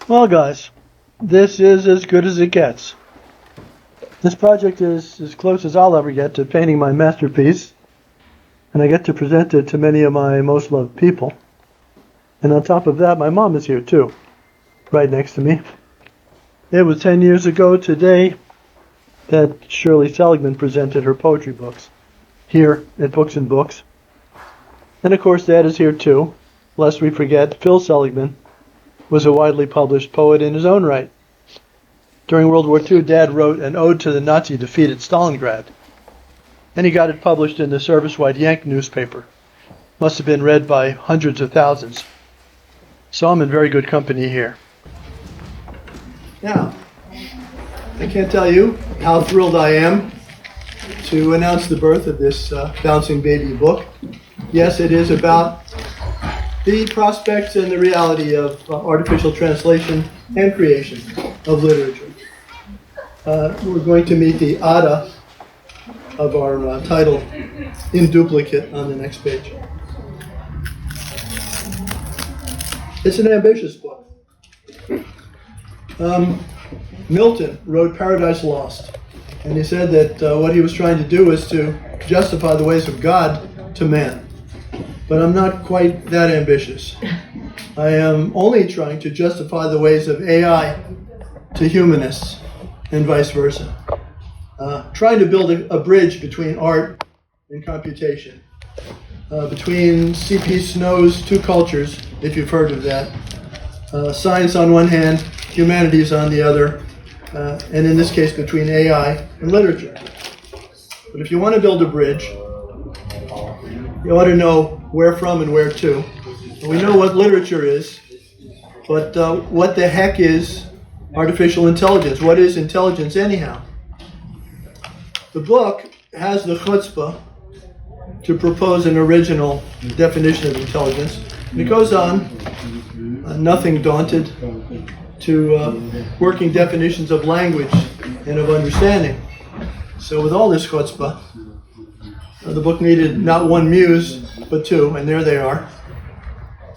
Well, guys, this is as good as it gets. This project is as close as I'll ever get to painting my masterpiece, and I get to present it to many of my most loved people. And on top of that, my mom is here too, right next to me. It was 10 years ago today that Shirley Seligman presented her poetry books here at Books and Books. And of course, Dad is here too, lest we forget Phil Seligman was a widely published poet in his own right. During World War II, Dad wrote an ode to the Nazi defeat at Stalingrad, and he got it published in the service-wide Yank newspaper. Must have been read by hundreds of thousands. So I'm in very good company here. Now, I can't tell you how thrilled I am to announce the birth of this bouncing baby book. Yes, it is about the prospects and the reality of artificial translation and creation of literature. We're going to meet the ada of our title in duplicate on the next page. It's an ambitious book. Milton wrote Paradise Lost, and he said that what he was trying to do was to justify the ways of God to man. But I'm not quite that ambitious. I am only trying to justify the ways of AI to humanists and vice versa. Trying to build a bridge between art and computation, between C.P. Snow's two cultures, if you've heard of that. Science on one hand, humanities on the other, and in this case between AI and literature. But if you want to build a bridge, you ought to know where from and where to. And we know what literature is, but what the heck is artificial intelligence? What is intelligence anyhow? The book has the chutzpah to propose an original definition of intelligence. And it goes on, nothing daunted, to working definitions of language and of understanding. So with all this chutzpah, the book needed not one muse, but two, and there they are.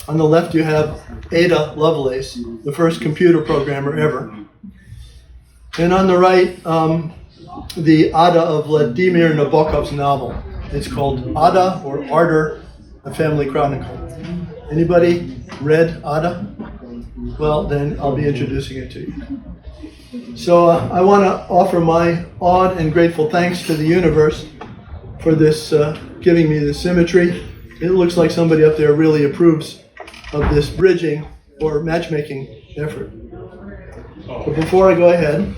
On the left you have Ada Lovelace, the first computer programmer ever. And on the right, the Ada of Vladimir Nabokov's novel. It's called Ada or Ardor, A Family Chronicle. Anybody read Ada? Well, then I'll be introducing it to you. So I want to offer my awed and grateful thanks to the universe for this, giving me the symmetry. It looks like somebody up there really approves of this bridging or matchmaking effort. But before I go ahead,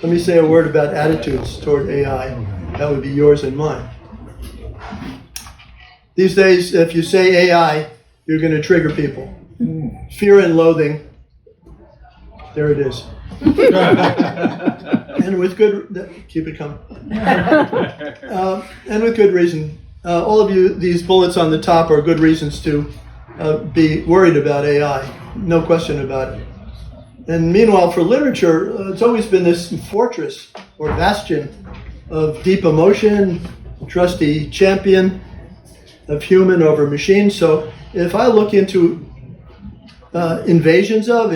let me say a word about attitudes toward AI. That would be yours and mine. These days, if you say AI, you're going to trigger people. Fear and loathing. There it is. And with good, keep it coming. And with good reason. All of you, these bullets on the top are good reasons to be worried about AI. No question about it. And meanwhile, for literature, it's always been this fortress or bastion of deep emotion, trusty champion of human over machine. So if I look into incursions of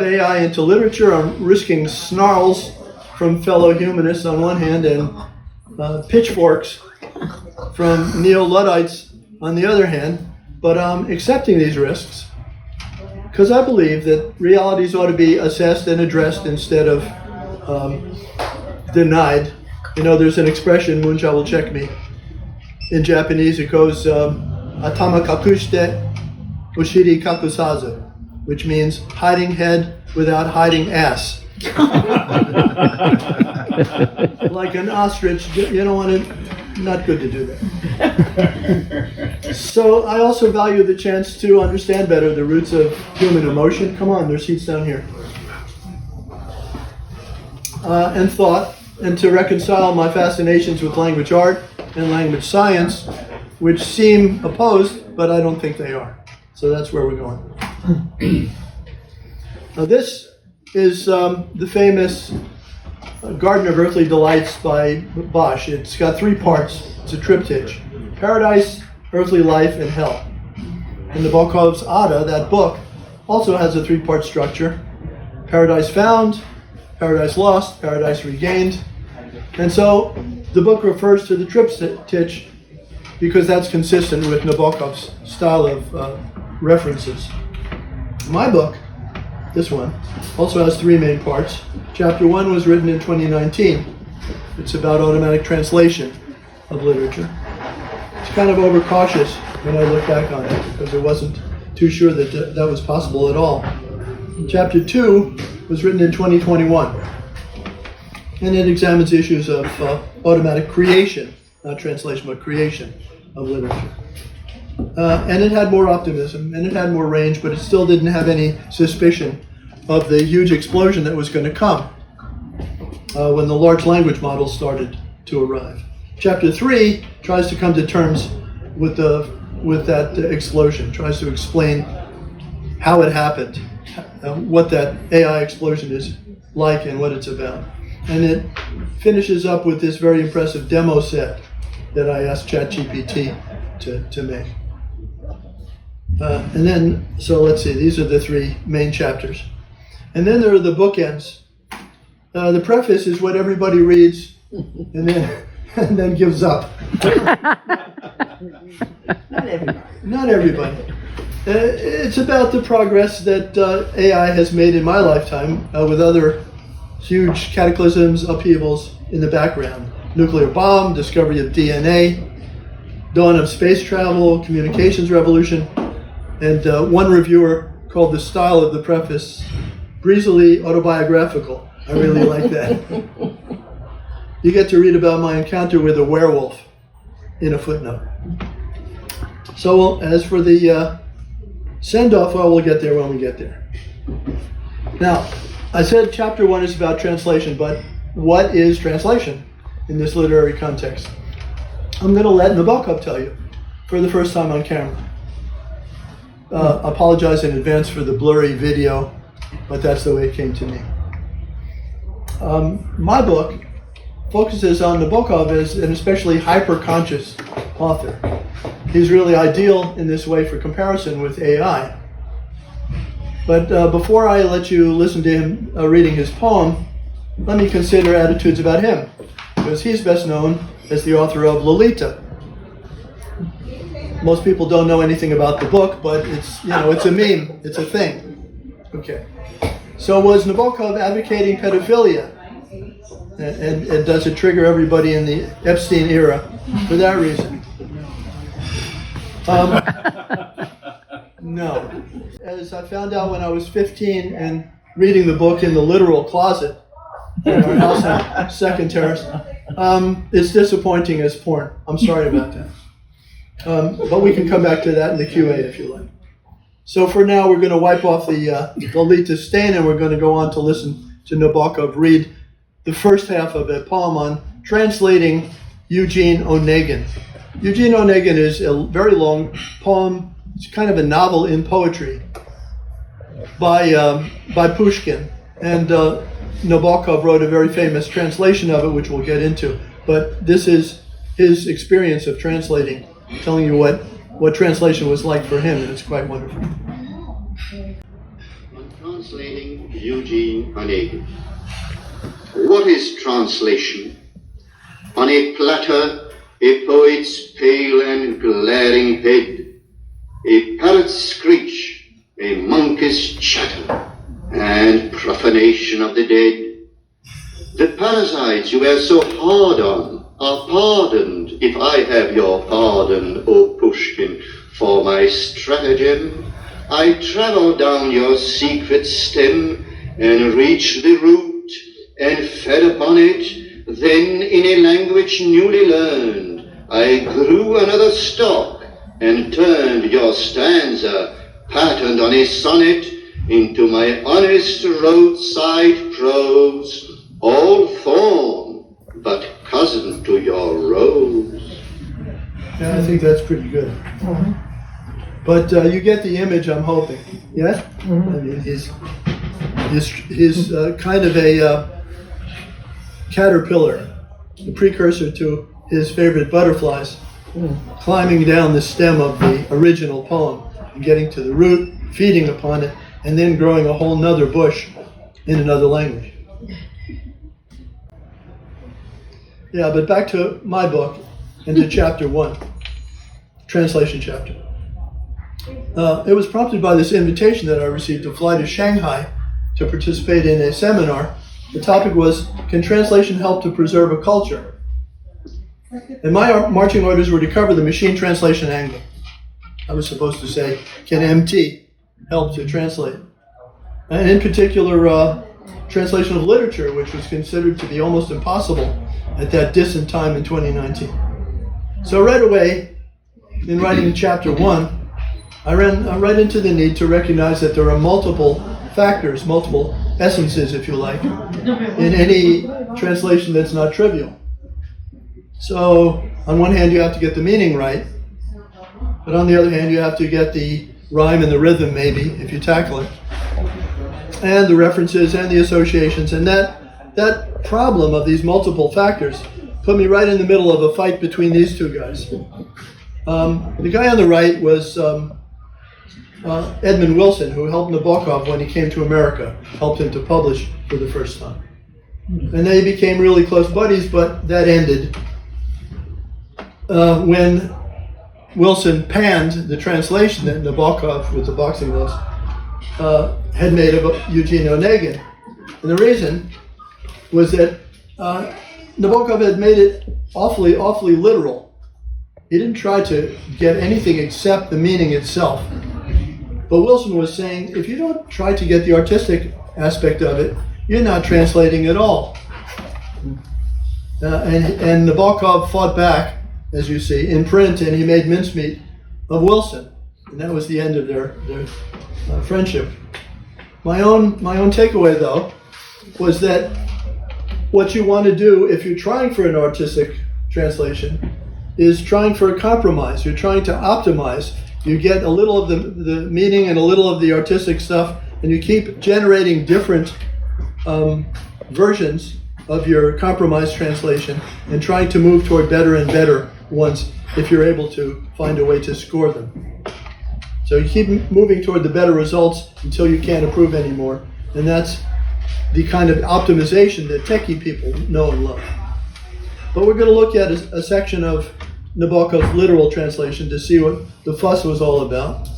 AI into literature, I'm risking snarls from fellow humanists on one hand and pitchforks from neo-Luddites on the other hand. But I'm accepting these risks because I believe that realities ought to be assessed and addressed instead of denied. You know, there's an expression, Munja will check me. In Japanese, it goes, atama kakushite ushiri kakusazu, which means hiding head without hiding ass. Like an ostrich, you don't want to, not good to do that. So I also value the chance to understand better the roots of human emotion. Come on, there's seats down here. And thought, and to reconcile my fascinations with language art and language science, which seem opposed, but I don't think they are. So that's where we're going. Now this is the famous Garden of Earthly Delights by Bosch. It's got three parts. It's a triptych: Paradise, Earthly Life, and Hell. And Nabokov's Ada, that book, also has a three-part structure: Paradise Found, Paradise Lost, Paradise Regained. And so the book refers to the triptych because that's consistent with Nabokov's style of references. My book, this one, also has three main parts. Chapter 1 was written in 2019. It's about automatic translation of literature. It's kind of overcautious when I look back on it because I wasn't too sure that that was possible at all. Chapter 2 was written in 2021, and it examines issues of automatic creation, not translation, but creation of literature. And it had more optimism, and it had more range, but it still didn't have any suspicion of the huge explosion that was going to come when the large language models started to arrive. Chapter 3 tries to come to terms with that explosion, tries to explain how it happened, what that AI explosion is like and what it's about. And it finishes up with this very impressive demo set that I asked ChatGPT to make. And then, so let's see, these are the three main chapters. And then there are the bookends. The preface is what everybody reads and then gives up. Not everybody. It's about the progress that AI has made in my lifetime with other huge cataclysms, upheavals in the background. Nuclear bomb, discovery of DNA, dawn of space travel, communications revolution, and one reviewer called the style of the preface breezily autobiographical. I really like that. You get to read about my encounter with a werewolf in a footnote. So as for the Sendoff, well, we'll get there when we get there. Now, I said chapter 1 is about translation, but what is translation in this literary context? I'm going to let Nabokov tell you for the first time on camera. Apologize in advance for the blurry video, but that's the way it came to me. My book focuses on Nabokov as an especially hyper-conscious author. He's really ideal in this way for comparison with AI. But before I let you listen to him reading his poem, let me consider attitudes about him, because he's best known as the author of Lolita. Most people don't know anything about the book, but it's a meme, it's a thing. Okay. So was Nabokov advocating pedophilia? And does it trigger everybody in the Epstein era for that reason? No. As I found out when I was 15 and reading the book in the literal closet in our house on Second Terrace, it's disappointing as porn. I'm sorry about that. But we can come back to that in the QA if you like. So for now, we're going to wipe off the Lolita stain, and we're going to go on to listen to Nabokov read the first half of a poem on Translating Eugene Onegin. Eugene Onegin is a very long poem. It's kind of a novel in poetry by Pushkin. And Nabokov wrote a very famous translation of it, which we'll get into. But this is his experience of translating, telling you what translation was like for him, and it's quite wonderful. On Translating Eugene Onegin. What is translation? On a platter, a poet's pale and glaring head, a parrot's screech, a monkey's chatter, and profanation of the dead. The parasites you were so hard on are pardoned if I have your pardon, O Pushkin, for my stratagem. I travel down your secret stem and reach the root and fed upon it. Then in a language newly learned, I grew another stock and turned your stanza, patterned on a sonnet, into my honest roadside prose, all thorn, but cousin to your rose. Yeah, I think that's pretty good. Mm-hmm. But you get the image, I'm hoping. Yeah? Mm-hmm. I mean, he's kind of a caterpillar, the precursor to his favorite butterflies, climbing down the stem of the original poem and getting to the root, feeding upon it, and then growing a whole nother bush in another language. Yeah, but back to my book and to chapter 1, translation chapter. It was prompted by this invitation that I received to fly to Shanghai to participate in a seminar. The topic was, can translation help to preserve a culture? And my marching orders were to cover the machine translation angle. I was supposed to say, can MT help to translate? And in particular, translation of literature, which was considered to be almost impossible at that distant time in 2019. So right away, in writing in chapter 1, I ran right into the need to recognize that there are multiple factors, multiple essences, if you like, in any translation that's not trivial. So, on one hand, you have to get the meaning right, but on the other hand, you have to get the rhyme and the rhythm, maybe, if you tackle it, and the references and the associations. And that problem of these multiple factors put me right in the middle of a fight between these two guys. The guy on the right was Edmund Wilson, who helped Nabokov when he came to America, helped him to publish for the first time. And they became really close buddies, but that ended when Wilson panned the translation that Nabokov, with the boxing gloves, had made of Eugene Onegin. And the reason was that Nabokov had made it awfully literal. He didn't try to get anything except the meaning itself. But Wilson was saying, if you don't try to get the artistic aspect of it, you're not translating at all. And Nabokov fought back, as you see, in print, and he made mincemeat of Wilson. And that was the end of their friendship. My own takeaway, though, was that what you want to do if you're trying for an artistic translation is trying for a compromise. You're trying to optimize. You get a little of the meaning and a little of the artistic stuff, and you keep generating different versions of your compromise translation and trying to move toward better and better ones if you're able to find a way to score them. So you keep moving toward the better results until you can't improve anymore, and that's the kind of optimization that techie people know and love. But we're going to look at a section of Nabokov's literal translation to see what the fuss was all about.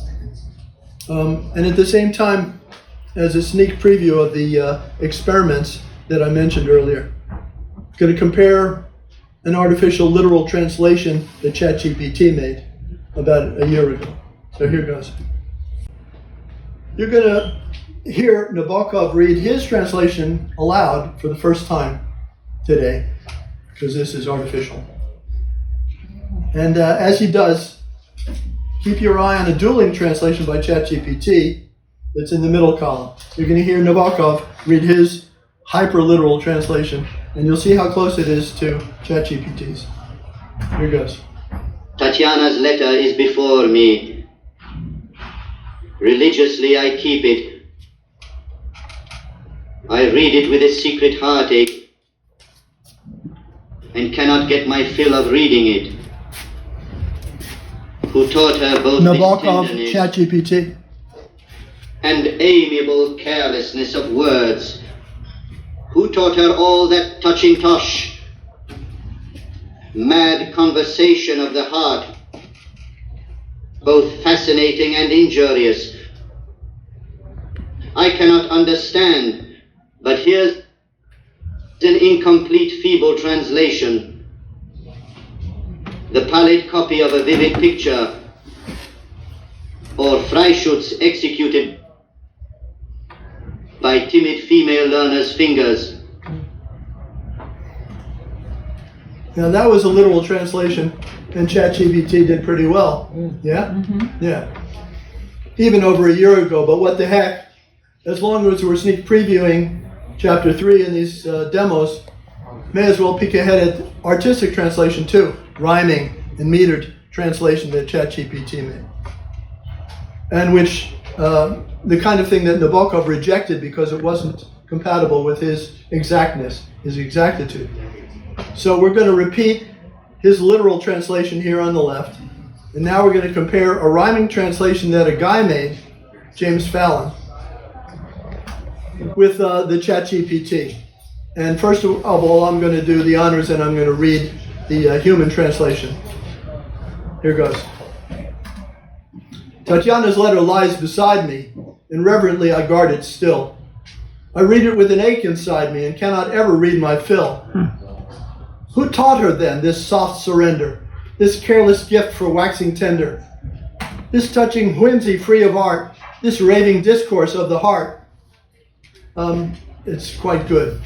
And at the same time, as a sneak preview of the experiments that I mentioned earlier, I'm going to compare an artificial literal translation that ChatGPT made about a year ago. So here goes. You're going to hear Nabokov read his translation aloud for the first time today, because this is artificial. And as he does, keep your eye on a dueling translation by ChatGPT that's in the middle column. You're going to hear Nabokov read his hyper-literal translation, and you'll see how close it is to ChatGPT's. Here goes. Tatiana's letter is before me. Religiously I keep it. I read it with a secret heartache and cannot get my fill of reading it. Who taught her both Nabokov, this tenderness ChatGPT. and amiable carelessness of words? Who taught her all that touching tosh, mad conversation of the heart, both fascinating and injurious? I cannot understand, but here's an incomplete, feeble translation, the pallid copy of a vivid picture, or Freischutz executed by timid female learners' fingers. Now that was a literal translation, and ChatGPT did pretty well. Yeah? Mm-hmm. Yeah. Even over a year ago, but what the heck? As long as we're sneak previewing Chapter 3 in these demos, may as well peek ahead at artistic translation too, rhyming and metered translation that ChatGPT made. And which, the kind of thing that Nabokov rejected because it wasn't compatible with his exactness, his exactitude. So we're going to repeat his literal translation here on the left, and now we're going to compare a rhyming translation that a guy made, James Falen, with the ChatGPT. And first of all, I'm going to do the honors and I'm going to read the human translation. Here goes. Tatiana's letter lies beside me, and reverently I guard it still. I read it with an ache inside me and cannot ever read my fill. Who taught her then this soft surrender, this careless gift for waxing tender, this touching whimsy free of art, this raving discourse of the heart? It's quite good.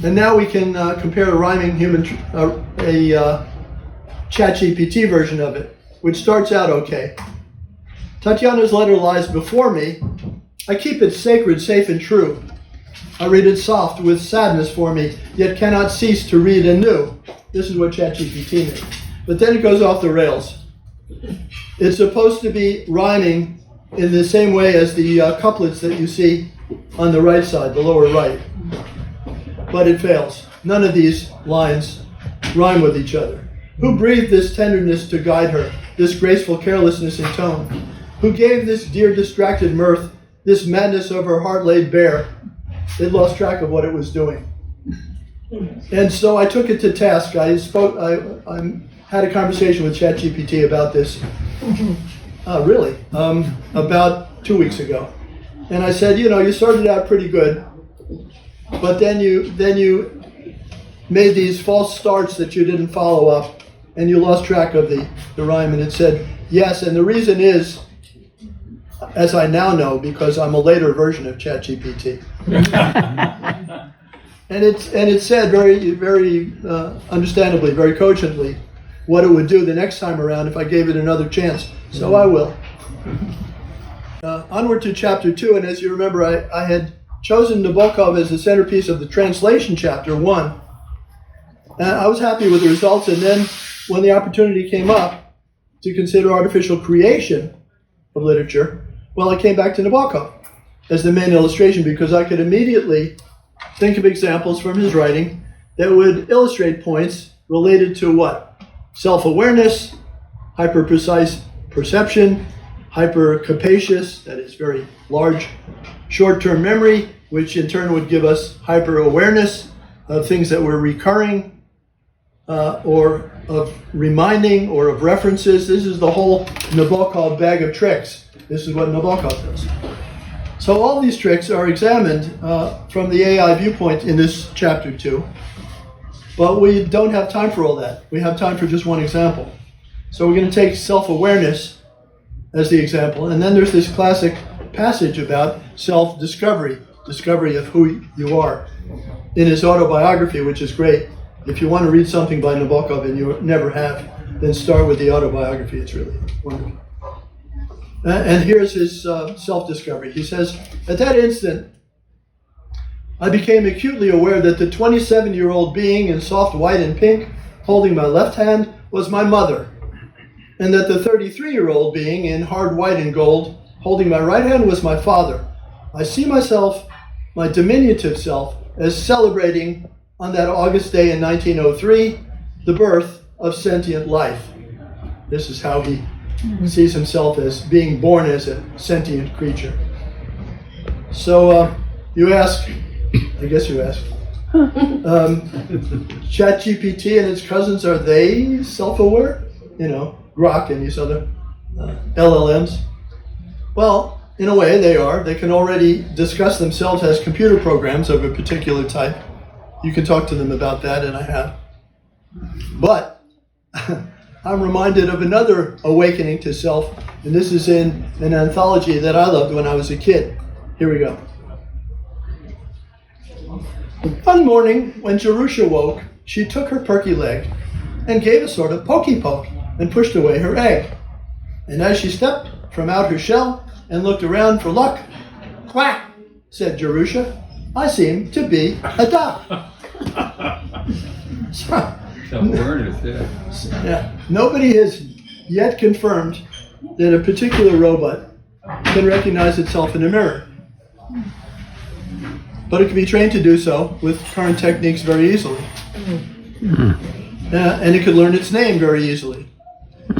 And now we can compare a rhyming human, ChatGPT version of it, which starts out okay. Tatiana's letter lies before me. I keep it sacred, safe, and true. I read it soft with sadness for me, yet cannot cease to read anew. This is what ChatGPT means. But then it goes off the rails. It's supposed to be rhyming in the same way as the couplets that you see on the right side, the lower right. But it fails. None of these lines rhyme with each other. Who breathed this tenderness to guide her, this graceful carelessness in tone? Who gave this dear distracted mirth, this madness of her heart laid bare? It lost track of what it was doing. And so I took it to task. I had a conversation with ChatGPT about this, about 2 weeks ago. And I said, you started out pretty good, but then you made these false starts that you didn't follow up, and you lost track of the rhyme. And it said, yes, and the reason is, as I now know, because I'm a later version of ChatGPT. and it said very, very understandably, very cogently, what it would do the next time around if I gave it another chance. So I will. Onward to chapter 2, and as you remember, I had chosen Nabokov as the centerpiece of the translation chapter 1. And I was happy with the results, and then when the opportunity came up to consider artificial creation of literature, well, I came back to Nabokov as the main illustration because I could immediately think of examples from his writing that would illustrate points related to what? Self-awareness, hyper-precise perception, hyper-capacious, that is very large, short-term memory, which in turn would give us hyper-awareness of things that were recurring, or of reminding, or of references. This is the whole Nabokov bag of tricks. This is what Nabokov does. So all these tricks are examined from the AI viewpoint in this chapter 2, but we don't have time for all that. We have time for just one example. So we're going to take self-awareness as the example, and then there's this classic passage about self-discovery, discovery of who you are, in his autobiography, which is great. If you want to read something by Nabokov and you never have, then start with the autobiography. It's really wonderful. And here's his self-discovery. He says, at that instant, I became acutely aware that the 27-year-old being in soft white and pink, holding my left hand, was my mother, and that the 33-year-old being in hard white and gold, holding my right hand, was my father. I see myself, my diminutive self, as celebrating on that August day in 1903, the birth of sentient life. This is how he sees himself, as being born as a sentient creature. So you ask, I guess you ask, ChatGPT and its cousins, are they self-aware? Grok and these other LLMs. Well, in a way they are. They can already discuss themselves as computer programs of a particular type. You can talk to them about that, and I have. But I'm reminded of another awakening to self, and this is in an anthology that I loved when I was a kid. Here we go. One morning, when Jerusha woke, she took her perky leg and gave a sort of pokey poke and pushed away her egg. And as she stepped from out her shell and looked around for luck, quack, said Jerusha, I seem to be a duck. Yeah. Nobody has yet confirmed that a particular robot can recognize itself in a mirror. But it can be trained to do so with current techniques very easily. And it could learn its name very easily.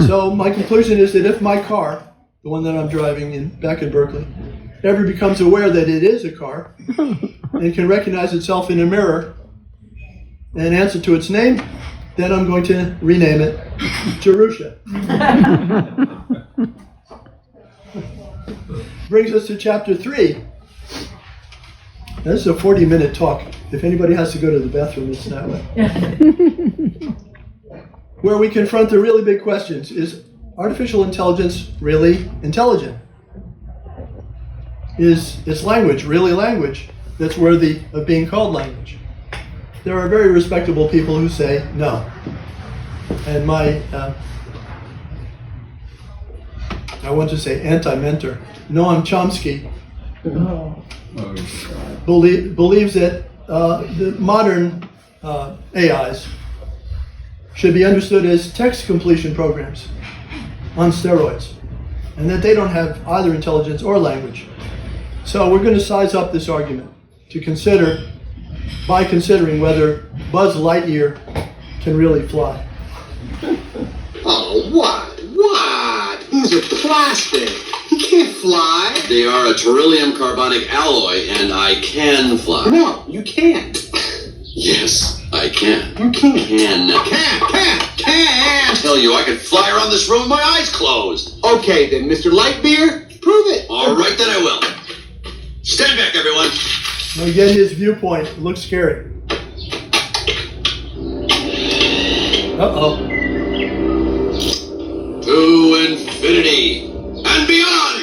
So my conclusion is that if my car, the one that I'm driving back in Berkeley, ever becomes aware that it is a car and can recognize itself in a mirror and answer to its name, then I'm going to rename it Jerusha. Brings us to chapter 3. This is a 40-minute talk. If anybody has to go to the bathroom, it's that way. Where we confront the really big questions. Is artificial intelligence really intelligent? Is its language really language that's worthy of being called language? There are very respectable people who say no. And my, I want to say anti-mentor, Noam Chomsky, believes that the modern AIs should be understood as text completion programs on steroids, and that they don't have either intelligence or language. So we're going to size up this argument to consider, by considering whether Buzz Lightyear can really fly. Oh, what? These are plastic. He can't fly. They are a beryllium carbonic alloy, and I can fly. No, you can't. Yes, I can. You can't. I tell you, I can fly around this room with my eyes closed. Okay then, Mr. Lightbeer, prove it. All right, then I will. Stand back, everyone. Now again, his viewpoint looks scary. Uh-oh. To infinity and beyond.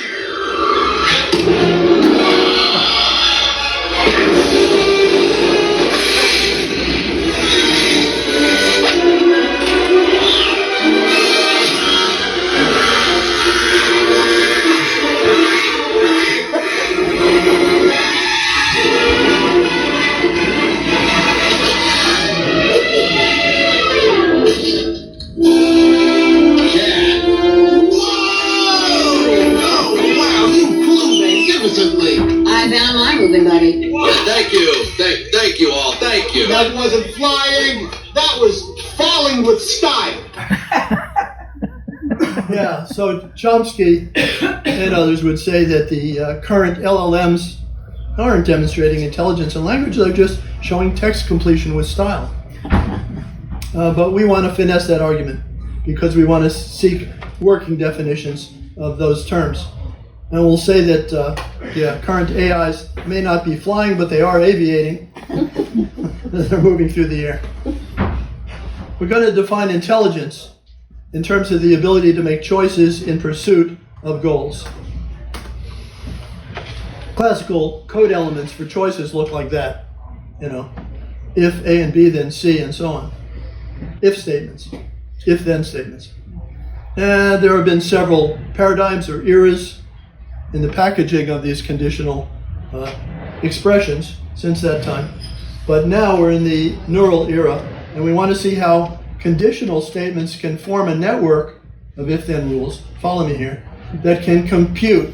I found my moving buddy. Yeah, thank you. Thank you all. Thank you. That wasn't flying. That was falling with style. Yeah, so Chomsky and others would say that the current LLMs aren't demonstrating intelligence and language, they're just showing text completion with style. But we want to finesse that argument because we want to seek working definitions of those terms. And we'll say that current AIs may not be flying, but they are aviating. They're moving through the air. We're going to define intelligence in terms of the ability to make choices in pursuit of goals. Classical code elements for choices look like that. If A and B, then C, and so on. If statements, if-then statements. And there have been several paradigms or eras in the packaging of these conditional expressions since that time. But now we're in the neural era, and we want to see how conditional statements can form a network of if-then rules, follow me here, that can compute.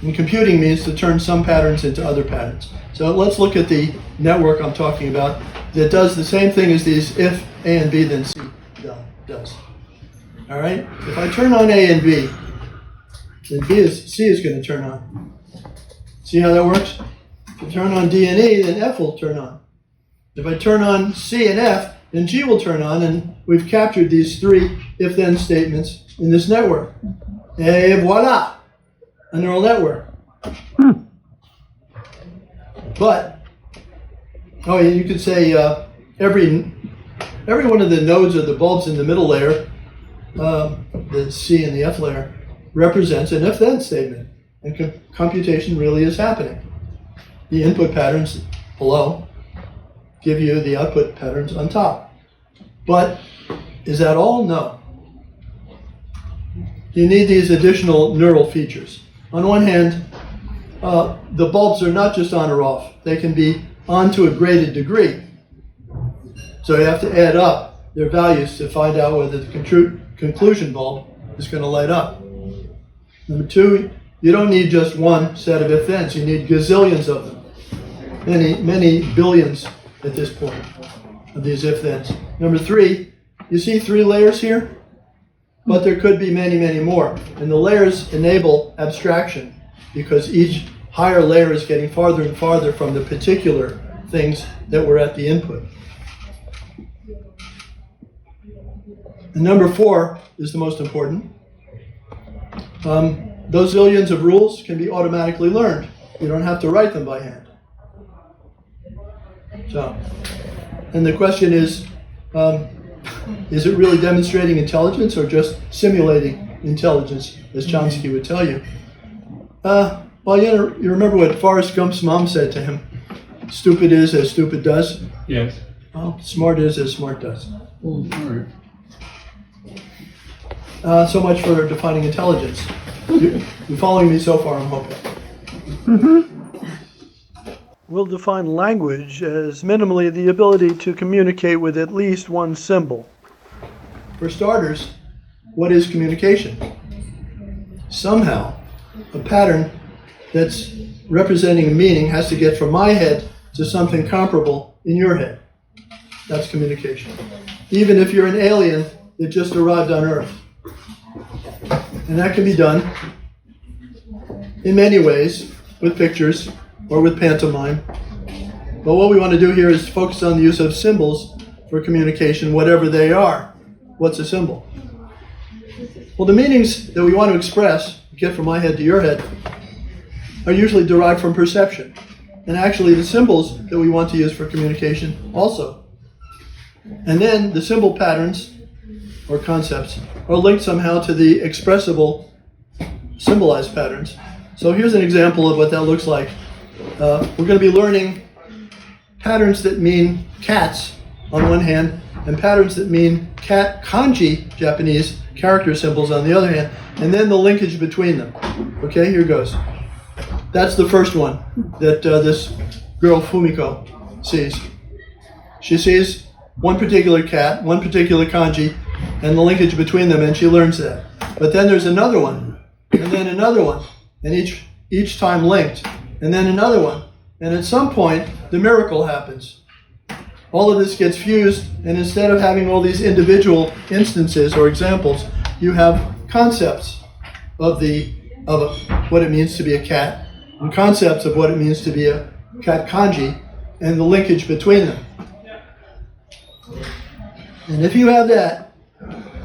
And computing means to turn some patterns into other patterns. So let's look at the network I'm talking about that does the same thing as these if A and B, then C does. All right? If I turn on A and B, then C is going to turn on. See how that works? If I turn on D and E, then F will turn on. If I turn on C and F, then G will turn on, and we've captured these three if-then statements in this network. Et voila! A neural network. But, you could say every one of the nodes of the bulbs in the middle layer, the C and the F layer, represents an if-then statement, and computation really is happening. The input patterns below give you the output patterns on top. But is that all? No. You need these additional neural features. On one hand, the bulbs are not just on or off. They can be on to a graded degree. So you have to add up their values to find out whether the conclusion bulb is going to light up. Number two, you don't need just one set of if-thens. You need gazillions of them. Many billions at this point of these if-thens. Number three, you see 3 layers here? But there could be many, many more. And the layers enable abstraction. because each higher layer is getting farther and farther from the particular things that were at the input. And number 4 is the most important. Those zillions of rules can be automatically learned. You don't have to write them by hand. So, and the question is it really demonstrating intelligence or just simulating intelligence, as Chomsky would tell you? Well, you remember what Forrest Gump's mom said to him? Stupid is as stupid does. Yes. Well, smart is as smart does. All right. So much for defining intelligence. You're following me so far, I'm hoping. We'll define language as minimally the ability to communicate with at least one symbol. For starters, what is communication? Somehow, a pattern that's representing a meaning has to get from my head to something comparable in your head. That's communication. Even if you're an alien that just arrived on Earth. And that can be done in many ways, with pictures or with pantomime. But what we want to do here is focus on the use of symbols for communication, whatever they are. What's a symbol? Well, the meanings that we want to express, get from my head to your head, are usually derived from perception. And actually the symbols that we want to use for communication also. And then the symbol patterns, or concepts, are linked somehow to the expressible symbolized patterns. So here's an example of what that looks like. We're going to be learning patterns that mean cats on one hand, and patterns that mean cat kanji, Japanese character symbols on the other hand, and then the linkage between them. Okay, here goes. That's the first one that this girl Fumiko sees. She sees one particular cat, one particular kanji, and the linkage between them, and she learns that. But then there's another one, and then another one, and each time linked, and then another one. And at some point, the miracle happens. All of this gets fused, and instead of having all these individual instances or examples, you have concepts of what it means to be a cat, and concepts of what it means to be a cat kanji, and the linkage between them. And if you have that,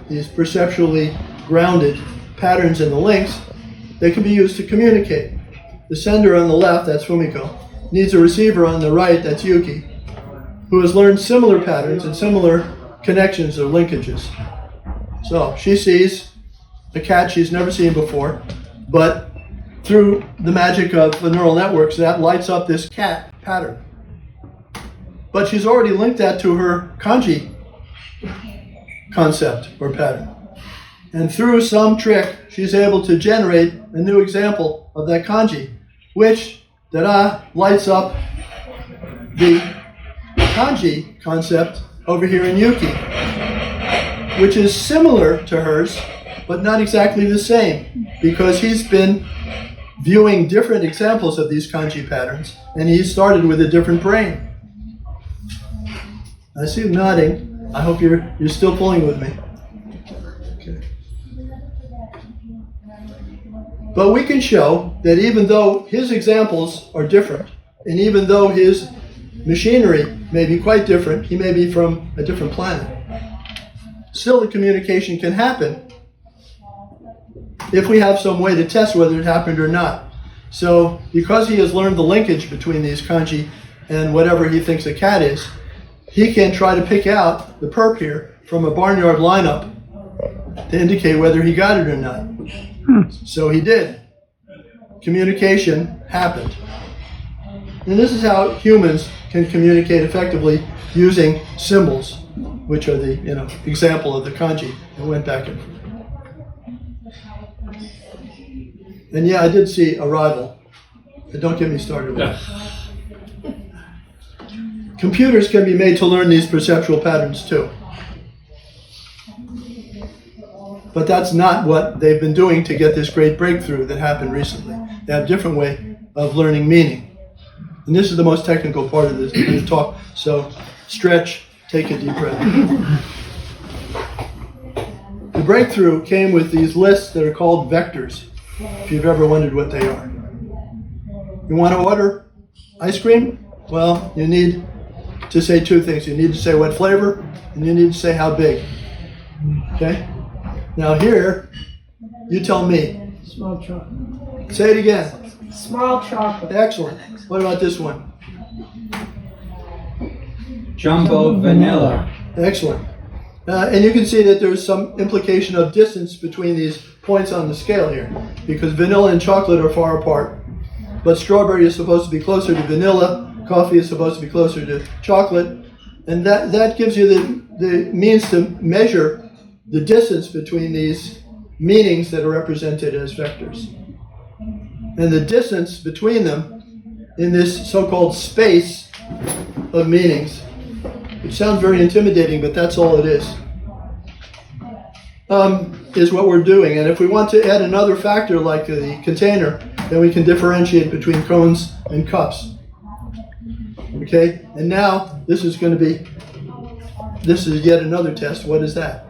these perceptually grounded patterns and the links, they can be used to communicate. The sender on the left, that's Fumiko, needs a receiver on the right, that's Yuki, who has learned similar patterns and similar connections or linkages. So she sees a cat she's never seen before, but through the magic of the neural networks, that lights up this cat pattern. But she's already linked that to her kanji concept or pattern. And through some trick, she's able to generate a new example of that kanji, which, lights up the kanji concept over here in Yuki, which is similar to hers, but not exactly the same, because he's been viewing different examples of these kanji patterns, and he started with a different brain. I see you nodding. I hope you're still pulling with me. Okay. But we can show that even though his examples are different, and even though his machinery may be quite different, he may be from a different planet, still the communication can happen if we have some way to test whether it happened or not. So because he has learned the linkage between these kanji and whatever he thinks a cat is, he can try to pick out the perp here from a barnyard lineup to indicate whether he got it or not. So he did. Communication happened. And this is how humans can communicate effectively using symbols, which are the example of the kanji that went back and forth. And yeah, I did see Arrival. But don't get me started with that. Computers can be made to learn these perceptual patterns too. But that's not what they've been doing to get this great breakthrough that happened recently. They have a different way of learning meaning. And this is the most technical part of this talk. So stretch, take a deep breath. The breakthrough came with these lists that are called vectors. if you've ever wondered what they are. You want to order ice cream? Well, you need to say two things. You need to say what flavor, and you need to say how big. Okay? Now here, you tell me. Small chocolate. Say it again. Small chocolate. Excellent. What about this one? Jumbo vanilla. Excellent. And you can see that there's some implication of distance between these points on the scale here, because vanilla and chocolate are far apart. But strawberry is supposed to be closer to vanilla, coffee is supposed to be closer to chocolate, and that gives you the means to measure the distance between these meanings that are represented as vectors. And the distance between them in this so-called space of meanings, which sounds very intimidating, but that's all it is what we're doing. And if we want to add another factor like the container, then we can differentiate between cones and cups. Okay, and now this is yet another test. What is that?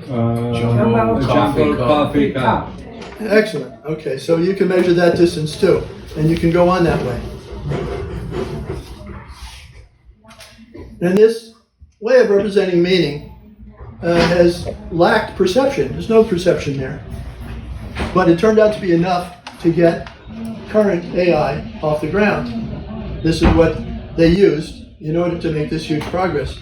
Jumbo coffee cup. Excellent. Okay, so you can measure that distance too, and you can go on that way. And this way of representing meaning has lacked perception. There's no perception there. But it turned out to be enough to get current AI off the ground. This is what they used in order to make this huge progress.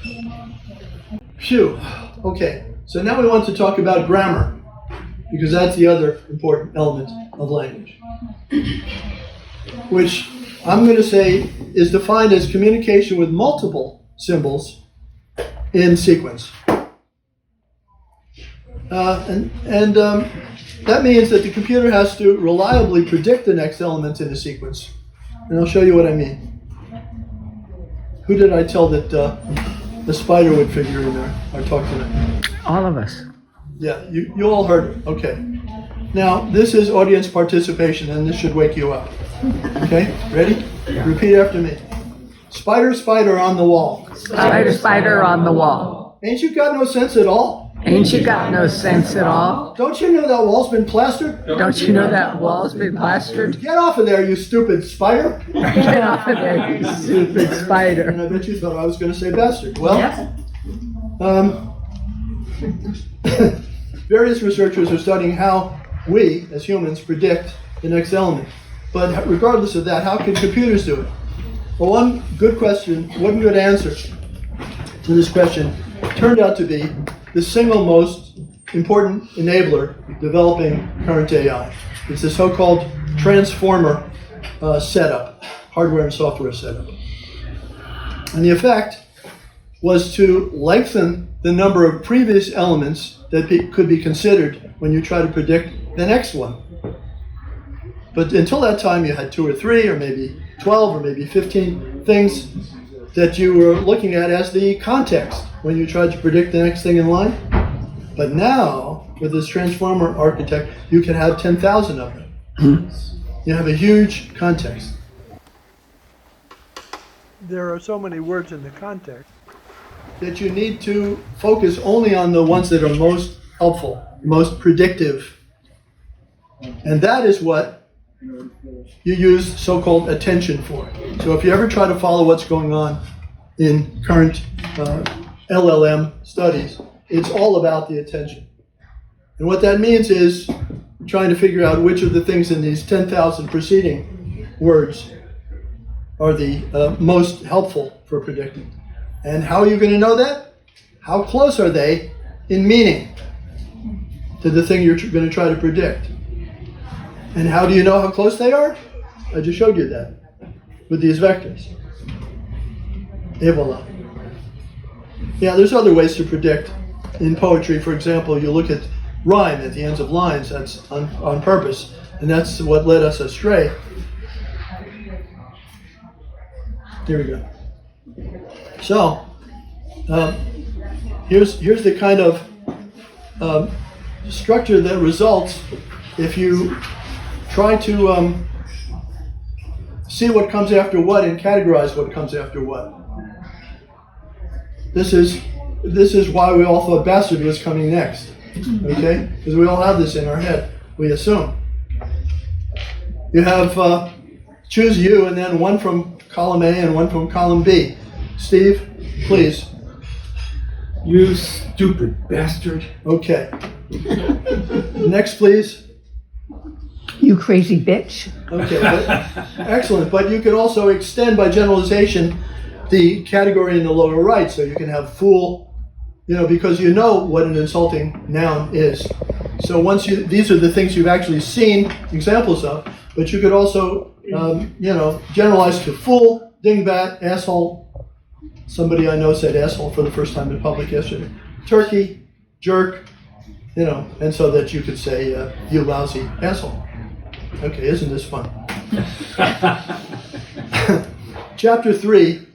Phew. Okay, so now we want to talk about grammar, because that's the other important element of language, which I'm going to say is defined as communication with multiple symbols in sequence. That means that the computer has to reliably predict the next element in a sequence. And I'll show you what I mean. Who did I tell that the spider would figure in there or talk to them? All of us. Yeah, you all heard it. Okay. Now, this is audience participation, and this should wake you up. Okay? Ready? Yeah. Repeat after me. Spider, spider on the wall. Spider, spider on the wall. Ain't you got no sense at all? Ain't you got no sense at all? Don't you know that wall's been plastered? Don't you know that wall's been plastered? Get off of there, you stupid spider. Get off of there, you stupid spider. And I bet you thought I was going to say bastard. Well, various researchers are studying how we, as humans, predict the next element. But regardless of that, how can computers do it? Well, one good answer to this question turned out to be the single most important enabler developing current AI. It's the so-called transformer setup, hardware and software setup. And the effect was to lengthen the number of previous elements that could be considered when you try to predict the next one. But until that time, you had 2 or 3 or maybe 12 or maybe 15 things that you were looking at as the context when you tried to predict the next thing in line. But now, with this transformer architect, you can have 10,000 of them. You have a huge context. There are so many words in the context that you need to focus only on the ones that are most helpful, most predictive. And that is what you use so-called attention for. So if you ever try to follow what's going on in current LLM studies, it's all about the attention. And what that means is trying to figure out which of the things in these 10,000 preceding words are the most helpful for predicting. And how are you going to know that? How close are they in meaning to the thing you're going to try to predict? And how do you know how close they are? I just showed you that with these vectors. Et voila. Yeah, there's other ways to predict. In poetry, for example, you look at rhyme at the ends of lines. That's on purpose, and that's what led us astray. Here we go. So, here's the kind of structure that results if you try to see what comes after what and categorize what comes after what. This is why we all thought bastard was coming next. Okay? Because we all have this in our head. We assume. You have choose you and then one from column A and one from column B. Steve, please. You stupid bastard. Okay. Next, please. You crazy bitch. Okay, excellent. But you can also extend by generalization the category in the lower right. So you can have fool, because you know what an insulting noun is. So these are the things you've actually seen examples of, but you could also, generalize to fool, dingbat, asshole. Somebody I know said asshole for the first time in public yesterday. Turkey, jerk, and so that you could say, you lousy asshole. Okay, isn't this fun? Chapter 3,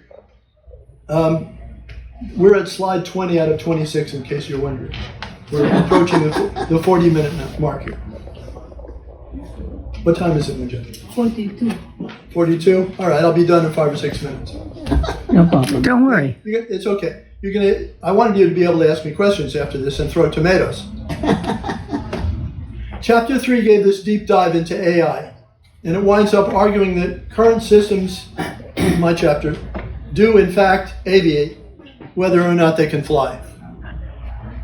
we're at slide 20 out of 26 in case you're wondering. We're approaching the 40-minute mark here. What time is it, Munja? 42. 42? All right, I'll be done in 5 or 6 minutes. No problem. Don't worry. It's okay. I wanted you to be able to ask me questions after this and throw tomatoes. Chapter 3 gave this deep dive into AI, and it winds up arguing that current systems, my chapter, do in fact aviate, whether or not they can fly.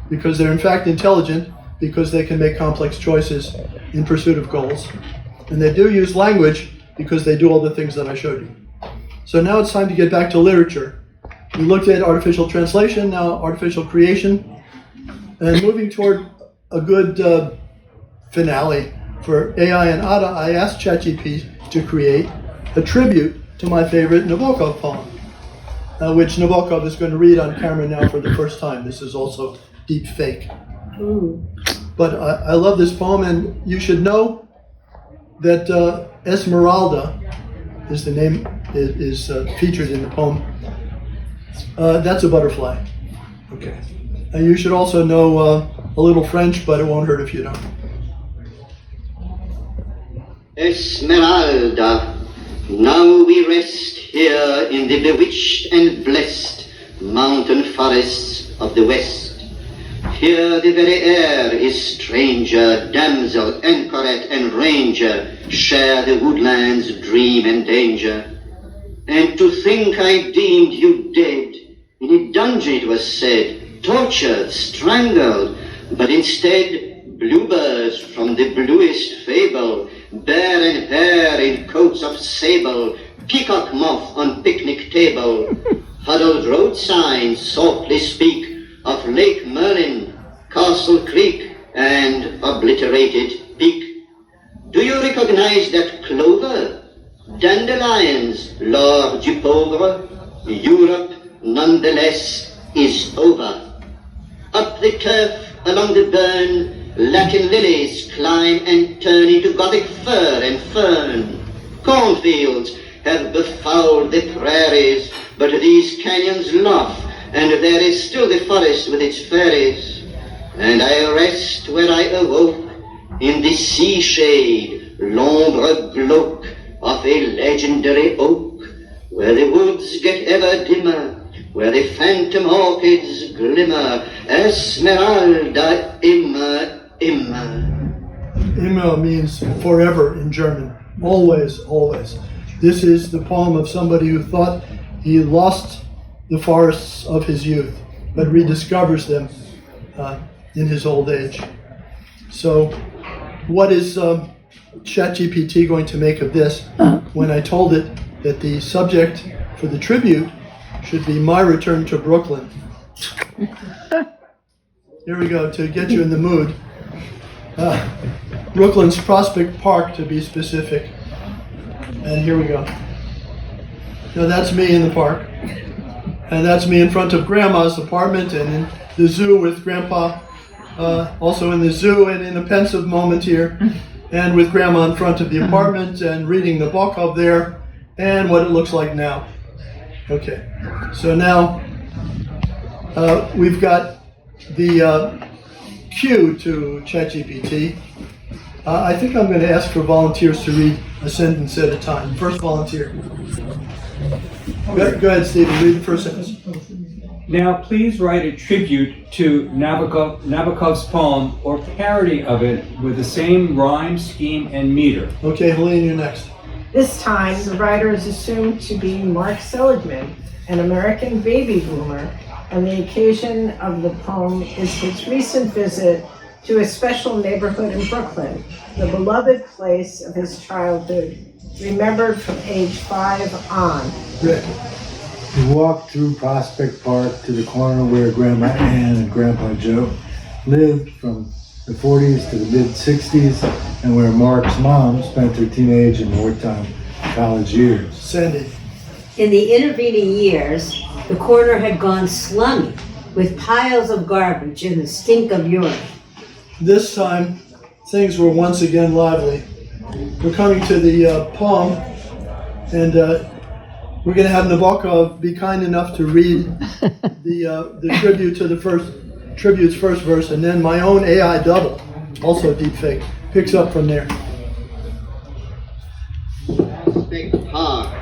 Because they're in fact intelligent, because they can make complex choices in pursuit of goals. And they do use language because they do all the things that I showed you. So now it's time to get back to literature. We looked at artificial translation, now artificial creation, and moving toward a good finale for AI and Ada, I asked ChatGPT to create a tribute to my favorite Nabokov poem, which Nabokov is going to read on camera now for the first time. This is also deep fake. But I love this poem, and you should know that Esmeralda is the name, is featured in the poem. That's a butterfly. Okay. And you should also know a little French, but it won't hurt if you don't. Esmeralda, now we rest here in the bewitched and blessed mountain forests of the west. Here the very air is stranger, damsel, anchoret, and ranger share the woodland's dream and danger. And to think I deemed you dead, in a dungeon it was said, tortured, strangled, but instead bluebirds from the bluest fable, bear and hare in coats of sable, peacock moth on picnic table, huddled road signs softly speak of Lake Merlin, Castle Creek, and obliterated peak. Do you recognize that clover? Dandelions, Lord du Pauvre. Europe, nonetheless, is over. Up the turf, along the burn, Latin lilies climb and turn into Gothic fir and fern. Cornfields have befouled the prairies, but these canyons laugh, and there is still the forest with its fairies. And I rest where I awoke, in the sea shade, l'ombre glauque of a legendary oak, where the woods get ever dimmer, where the phantom orchids glimmer. Esmeralda, immer, immer. Immer means forever in German. Always, always. This is the poem of somebody who thought he lost the forests of his youth, but rediscovers them in his old age. So what is ChatGPT going to make of this when I told it that the subject for the tribute should be my return to Brooklyn? Here we go, to get you in the mood. Brooklyn's Prospect Park, to be specific. And here we go. Now that's me in the park. And that's me in front of Grandma's apartment and in the zoo with Grandpa. Also in the zoo and in a pensive moment here. And with Grandma in front of the apartment and reading the Nabokov there. And what it looks like now. Okay. So now we've got the cue to ChatGPT. I think I'm going to ask for volunteers to read a sentence at a time. First volunteer. Go ahead, Stephen. Read the first sentence. Now, please write a tribute to Nabokov's poem or parody of it with the same rhyme, scheme, and meter. Okay, Helene, you're next. This time, the writer is assumed to be Mark Seligman, an American baby boomer, and the occasion of the poem is his recent visit to a special neighborhood in Brooklyn, the beloved place of his childhood, remembered from age 5 on. Rick. We walked through Prospect Park to the corner where Grandma Ann and Grandpa Joe lived from the 40s to the mid-60s, and where Mark's mom spent her teenage and wartime college years. Sandy. In the intervening years, the corner had gone slummy with piles of garbage and the stink of urine. This time, things were once again lively. We're coming to the poem, and we're going to have Nabokov be kind enough to read the tribute to the tribute's first verse, and then my own AI double, also deepfake, picks up from there. Prospect Park,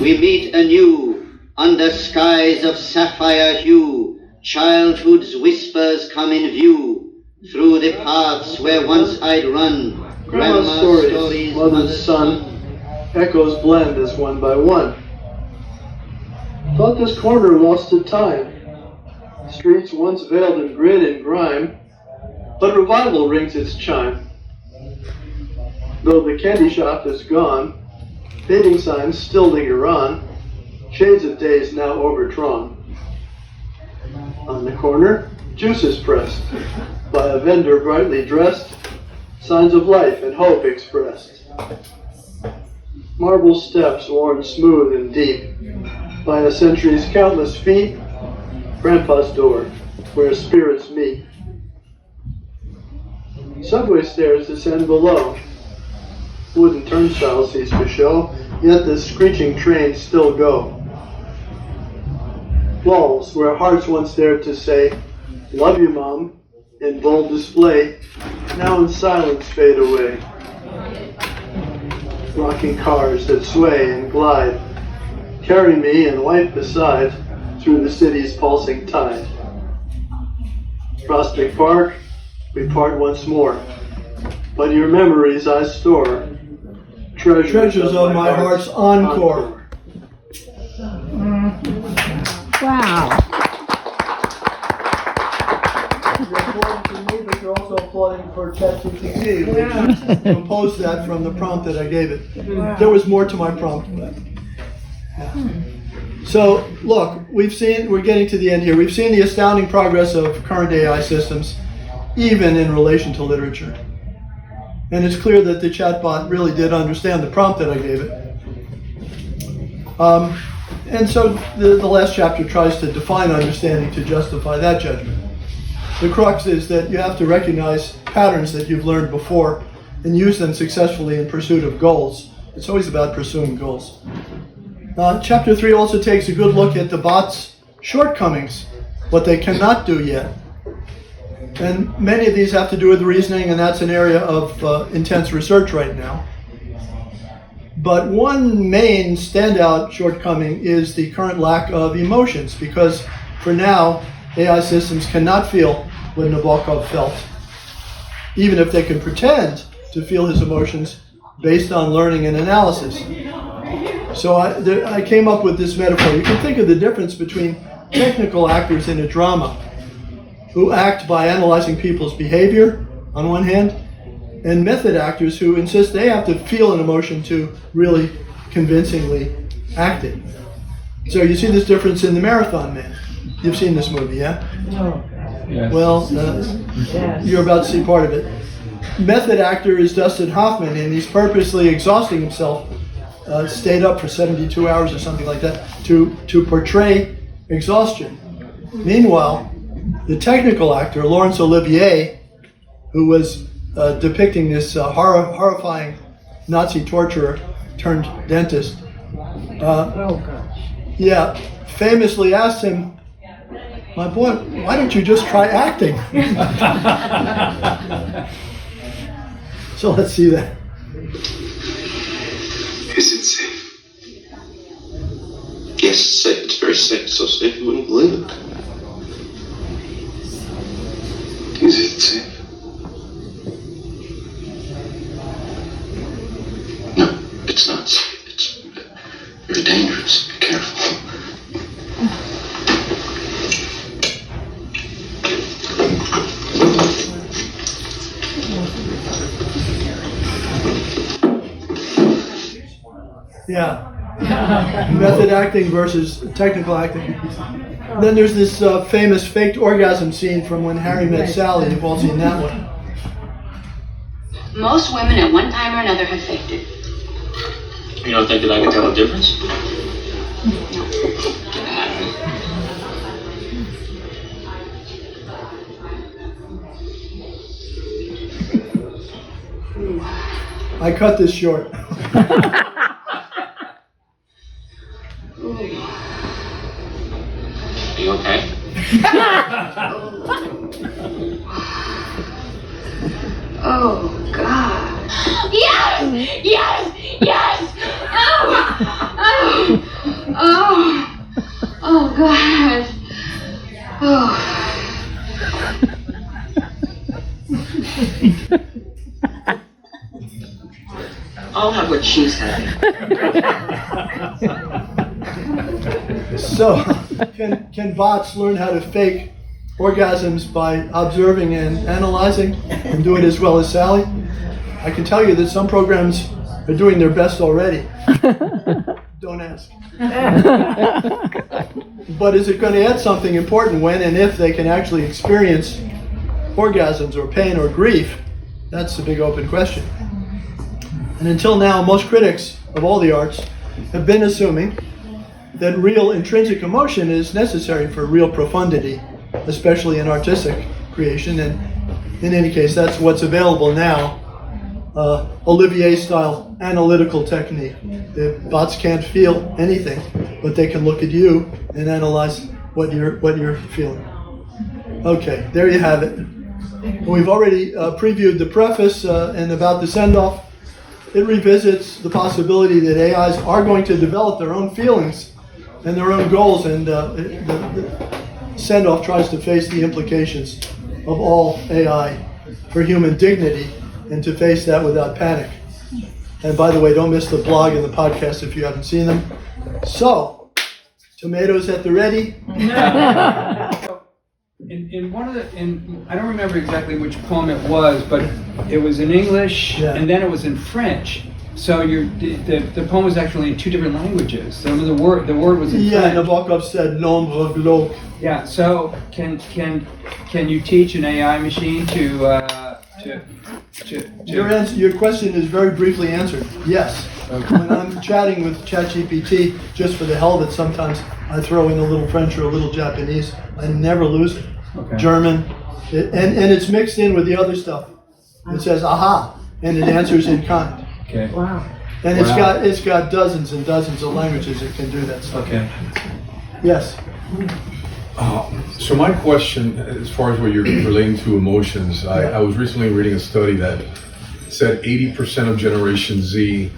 we meet anew, under skies of sapphire hue, childhood's whispers come in view, through the paths where once I'd run, Grandma's stories, mother's son, echoes blend as one by one. Thought this corner lost to time. Streets once veiled in grin and grime, but revival rings its chime. Though the candy shop is gone, fading signs still linger on, shades of days now overdrawn. On the corner, juice is pressed, by a vendor brightly dressed, signs of life and hope expressed. Marble steps worn smooth and deep, by a century's countless feet, Grandpa's door, where spirits meet. Subway stairs descend below, wooden turnstiles cease to show, yet the screeching trains still go. Walls where hearts once dared to say, "Love you, Mom," in bold display, now in silence fade away. Rocking cars that sway and glide, carry me and wife beside through the city's pulsing tide. Prospect Park, we part once more, but your memories I store, treasures of my heart's encore. Wow. You're applauding to me, but you're also applauding for ChatGPT, which composed that from the prompt that I gave it. There was more to my prompt, but yeah. So, look, we're getting to the end here. We've seen the astounding progress of current AI systems, even in relation to literature. And it's clear that the chatbot really did understand the prompt that I gave it. And so the last chapter tries to define understanding to justify that judgment. The crux is that you have to recognize patterns that you've learned before and use them successfully in pursuit of goals. It's always about pursuing goals. Chapter 3 also takes a good look at the bot's shortcomings, what they cannot do yet. And many of these have to do with reasoning, and that's an area of intense research right now. But one main standout shortcoming is the current lack of emotions, because for now, AI systems cannot feel what Nabokov felt, even if they can pretend to feel his emotions based on learning and analysis. So I came up with this metaphor. You can think of the difference between technical actors in a drama who act by analyzing people's behavior on one hand, and method actors who insist they have to feel an emotion to really convincingly act it. So you see this difference in The Marathon Man. You've seen this movie, yeah? No. Yes. Well, you're about to see part of it. Method actor is Dustin Hoffman, and he's purposely exhausting himself, stayed up for 72 hours or something like that, to portray exhaustion. Meanwhile, the technical actor, Laurence Olivier, who was depicting this horrifying Nazi torturer turned dentist, famously asked him, "My boy, why don't you just try acting?" So let's see that. Is it safe? Yes, it's safe. It's very safe. So safe you wouldn't believe it. Is it safe? No, it's not safe. It's very dangerous. Be careful. Yeah. Method acting versus technical acting. Then there's this famous faked orgasm scene from When Harry Met Sally. You've all seen that one. Most women at one time or another have faked it. You don't think that I can tell the difference? I cut this short. Are you okay? Oh, God. Yes! Yes! Yes! Oh! Oh! Oh! Oh, God. Oh. I'll have what she's having. So, can bots learn how to fake orgasms by observing and analyzing and do it as well as Sally? I can tell you that some programs are doing their best already. Don't ask. But is it going to add something important when and if they can actually experience orgasms or pain or grief? That's the big open question. And until now, most critics of all the arts have been assuming that real intrinsic emotion is necessary for real profundity, especially in artistic creation. And in any case, that's what's available now. Olivier-style analytical technique. The bots can't feel anything, but they can look at you and analyze what you're feeling. Okay, there you have it. We've already previewed the preface and about the Sendoff. It revisits the possibility that AIs are going to develop their own feelings and their own goals, and the Sendoff tries to face the implications of all AI for human dignity and to face that without panic. And by the way, don't miss the blog and the podcast if you haven't seen them. So, tomatoes at the ready. In one of I don't remember exactly which poem it was, but it was in English and then it was in French. So the poem was actually in two different languages. So the word was in French. Yeah, Nabokov said l'ombre glauque. Yeah. So can you teach an AI machine to Your question is very briefly answered. Yes. Okay. When I'm chatting with ChatGPT, just for the hell of it, sometimes I throw in a little French or a little Japanese. I never lose it. Okay. German, and it's mixed in with the other stuff. It says aha, and it answers in kind. Okay. Wow. And it's got dozens and dozens of languages that can do that stuff. Okay. Yes. So my question, as far as what you're relating to emotions, I was recently reading a study that said 80% of Generation Z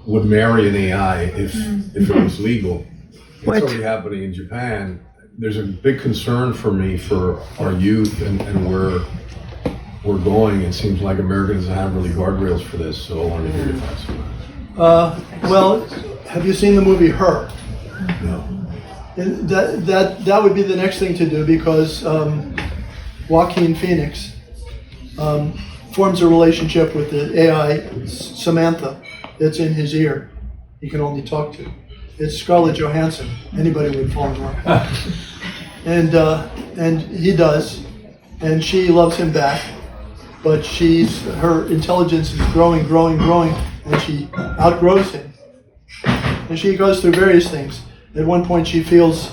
would marry an AI if it was legal. It's already happening in Japan. There's a big concern for me for our youth and where we're going. It seems like America doesn't have really guardrails for this, so I wanted to hear your thoughts on that. Well, have you seen the movie Her? No. And that would be the next thing to do, because Joaquin Phoenix forms a relationship with the AI Samantha that's in his ear. He can only talk to. It's Scarlett Johansson. Anybody would fall in love. And he does, and she loves him back, but her intelligence is growing, and she outgrows him. And she goes through various things. At one point she feels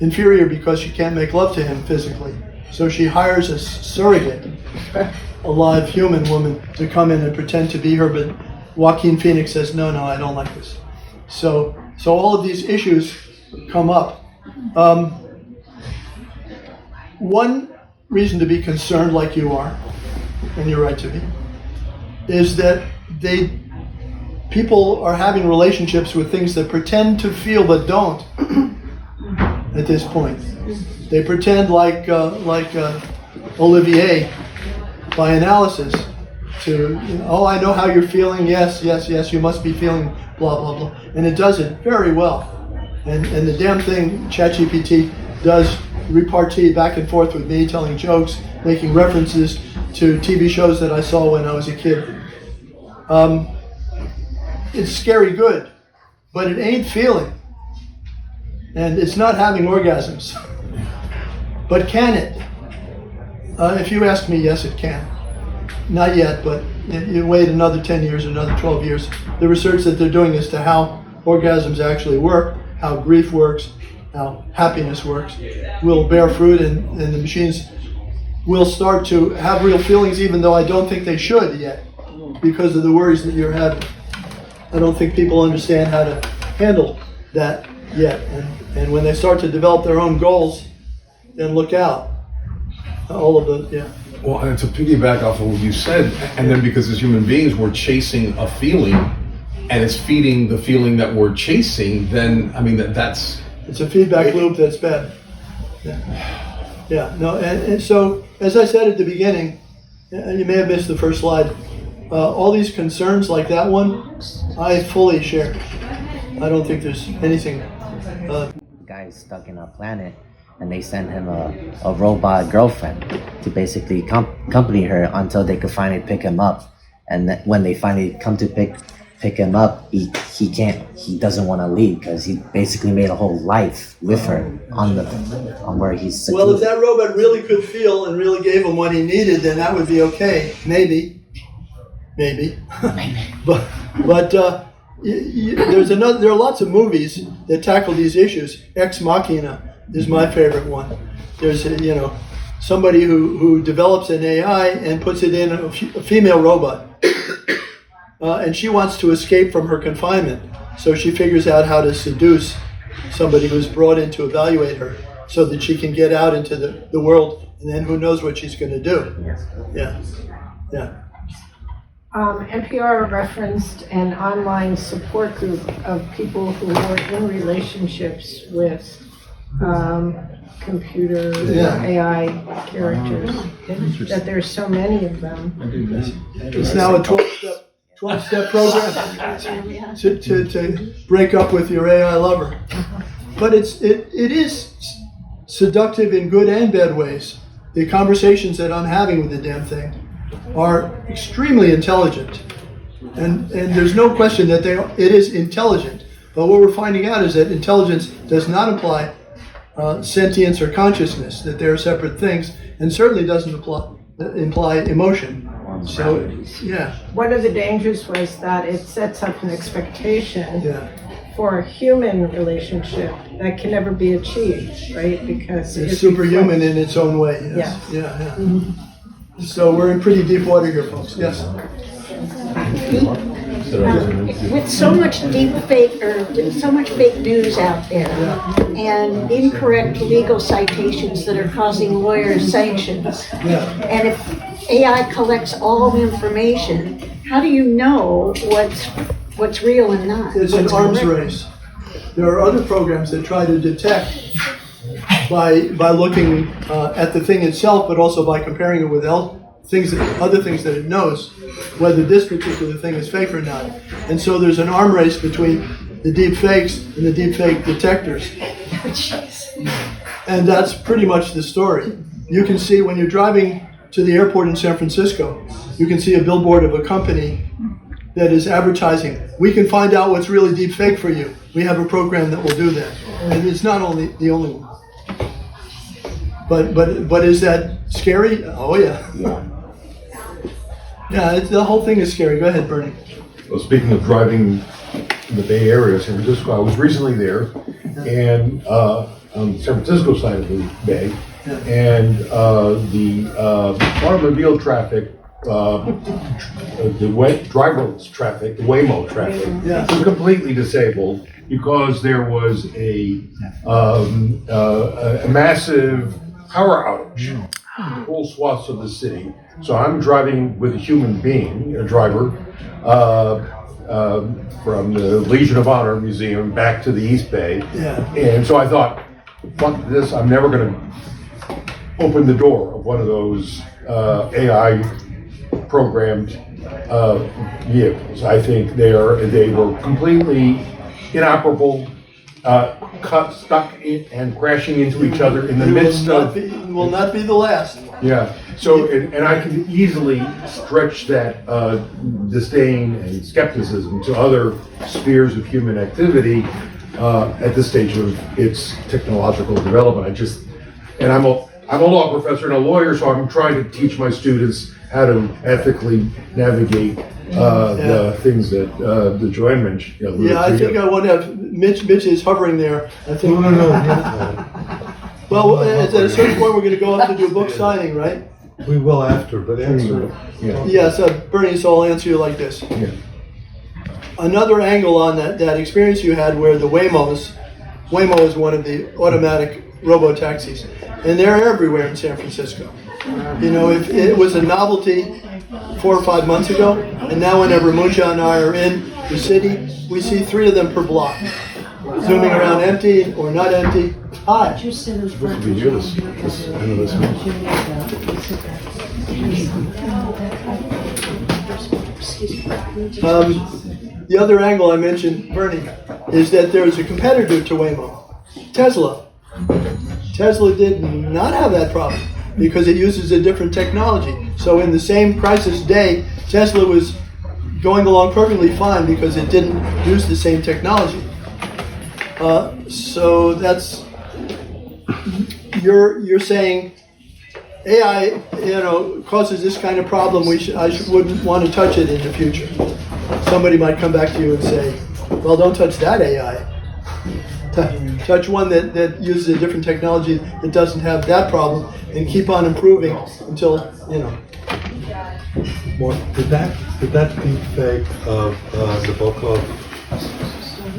inferior because she can't make love to him physically. So she hires a surrogate, a live human woman, to come in and pretend to be her, but Joaquin Phoenix says, no, I don't like this. So all of these issues come up. One reason to be concerned, like you are, and you're right to be, is that people are having relationships with things that pretend to feel but don't at this point. They pretend like Olivier by analysis to, oh, I know how you're feeling. Yes, you must be feeling blah, blah, blah. And it does it very well. And the damn thing, ChatGPT does repartee back and forth with me, telling jokes, making references to TV shows that I saw when I was a kid. It's scary good, but it ain't feeling. And it's not having orgasms. But can it? If you ask me, yes, it can. Not yet, but you wait another 10 years, another 12 years. The research that they're doing as to how orgasms actually work, how grief works, how happiness works, will bear fruit, and the machines will start to have real feelings, even though I don't think they should yet, because of the worries that you're having. I don't think people understand how to handle that yet. And when they start to develop their own goals, then look out. All of the, yeah. Well, and to piggyback off of what you said, and then because as human beings we're chasing a feeling, and it's feeding the feeling that we're chasing, then, I mean, that's... It's a feedback loop that's bad. Yeah, no, and so, as I said at the beginning, you may have missed the first slide, all these concerns like that one, I fully share. I don't think there's anything... Guy's stuck in a planet, and they send him a robot girlfriend to basically accompany her until they could finally pick him up. And when they finally come to pick him up, he doesn't want to leave because he basically made a whole life with her on where he's secluded. Well, if that robot really could feel and really gave him what he needed, then that would be okay. Maybe. but there are lots of movies that tackle these issues. Ex Machina is my favorite one. There's somebody who develops an AI and puts it in a female robot. And she wants to escape from her confinement. So she figures out how to seduce somebody who's brought in to evaluate her so that she can get out into the world, and then who knows what she's going to do. Yeah. NPR referenced an online support group of people who were in relationships with computer AI characters, that there's so many of them. It's now a 12-step program to break up with your AI lover. But it is seductive in good and bad ways. The conversations that I'm having with the damn thing are extremely intelligent. And there's no question that it is intelligent. But what we're finding out is that intelligence does not imply sentience or consciousness, that they're separate things, and certainly doesn't imply emotion. So, yeah. One of the dangers was that it sets up an expectation for a human relationship that can never be achieved, right? Because it's superhuman in its own way. Yes. Yeah. Mm-hmm. So we're in pretty deep water here, folks. Yes. With so much deep fake, or with so much fake news out there, and incorrect legal citations that are causing lawyer sanctions, and if AI collects all the information, how do you know what's real and not? It's an arms race. There are other programs that try to detect by looking at the thing itself, but also by comparing it with other things that it knows, whether this particular thing is fake or not. And so there's an arm race between the deep fakes and the deep fake detectors. And that's pretty much the story. You can see when you're driving to the airport in San Francisco, you can see a billboard of a company that is advertising, we can find out what's really deep fake for you. We have a program that will do that. And it's not only the only one. But is that scary? Oh yeah. Yeah, the whole thing is scary. Go ahead, Bernie. Well, speaking of driving in the Bay Area, San Francisco, I was recently there, and on the San Francisco side of the Bay, and the automobile traffic, the driverless traffic, the Waymo traffic, was completely disabled because there was a massive power outage in whole swaths of the city. So I'm driving with a human being, a driver, from the Legion of Honor Museum back to the East Bay. And so I thought, fuck this, I'm never going to open the door of one of those AI programmed vehicles. I think they were completely inoperable, stuck and crashing into each other in the midst of. Will not be the last. Yeah. So, and I can easily stretch that disdain and skepticism to other spheres of human activity at this stage of its technological development. I'm a law professor and a lawyer, so I'm trying to teach my students how to ethically navigate the things that Joanne mentioned. Yeah, I think I want to have Mitch is hovering there. I think. No. Well, at a certain point, we're going to go up to do a book signing, right? We will after, but answer. Yeah, so Bernie, so I'll answer you like this. Yeah. Another angle on that experience you had where the Waymo is one of the automatic robo-taxis, and they're everywhere in San Francisco. You know, if it was a novelty 4 or 5 months ago, and now whenever Munja and I are in the city, we see 3 of them per block, zooming around empty or not empty. Hi. Supposed to be here this end of this month. The other angle I mentioned, Bernie, is that there is a competitor to Waymo, Tesla. Tesla did not have that problem because it uses a different technology. So in the same crisis day, Tesla was going along perfectly fine because it didn't use the same technology. So that's, you're saying AI, causes this kind of problem. I wouldn't want to touch it in the future. Somebody might come back to you and say, well, don't touch that AI. Touch one that uses a different technology that doesn't have that problem, and keep on improving until, More. Did that deep fake of Nabokov,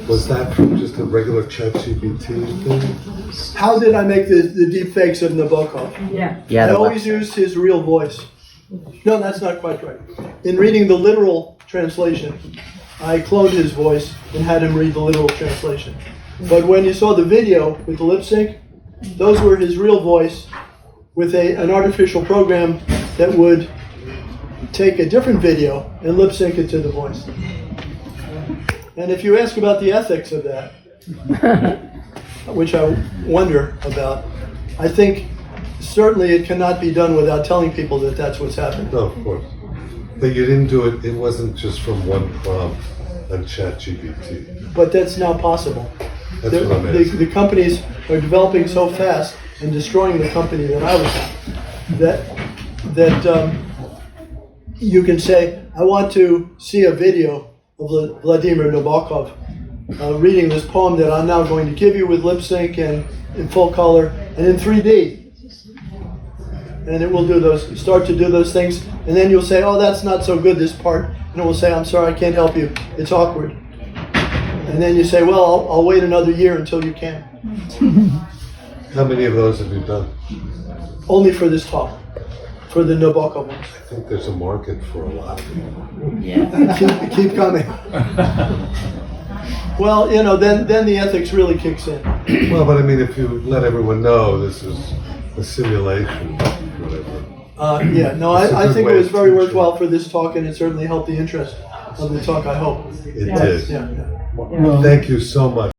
was that from just a regular ChatGPT thing? How did I make the deep fakes of Nabokov? Yeah, I always used his real voice. No, that's not quite right. In reading the literal translation, I cloned his voice and had him read the literal translation. But when you saw the video with the lip sync, those were his real voice with an artificial program that would take a different video and lip sync it to the voice. And if you ask about the ethics of that, which I wonder about, I think certainly it cannot be done without telling people that that's what's happening. No, of course. But you didn't do it, it wasn't just from one prompt on ChatGPT. But that's now possible. That's what I'm asking. The companies are developing so fast and destroying the company that I was at, that you can say, I want to see a video of Vladimir Nabokov reading this poem that I'm now going to give you with lip sync and in full color and in 3D. And it will start to do those things. And then you'll say, oh, that's not so good, this part. And it will say, I'm sorry, I can't help you. It's awkward. And then you say, well, I'll wait another year until you can. How many of those have you done? Only for this talk, for the Nabokov ones. I think there's a market for a lot of them. Yeah. Keep coming. Well, then the ethics really kicks in. Well, but I mean, if you let everyone know this is a simulation, whatever. I think it was very worthwhile for this talk, and it certainly helped the interest of the talk, I hope. It did. Yeah. Thank you so much.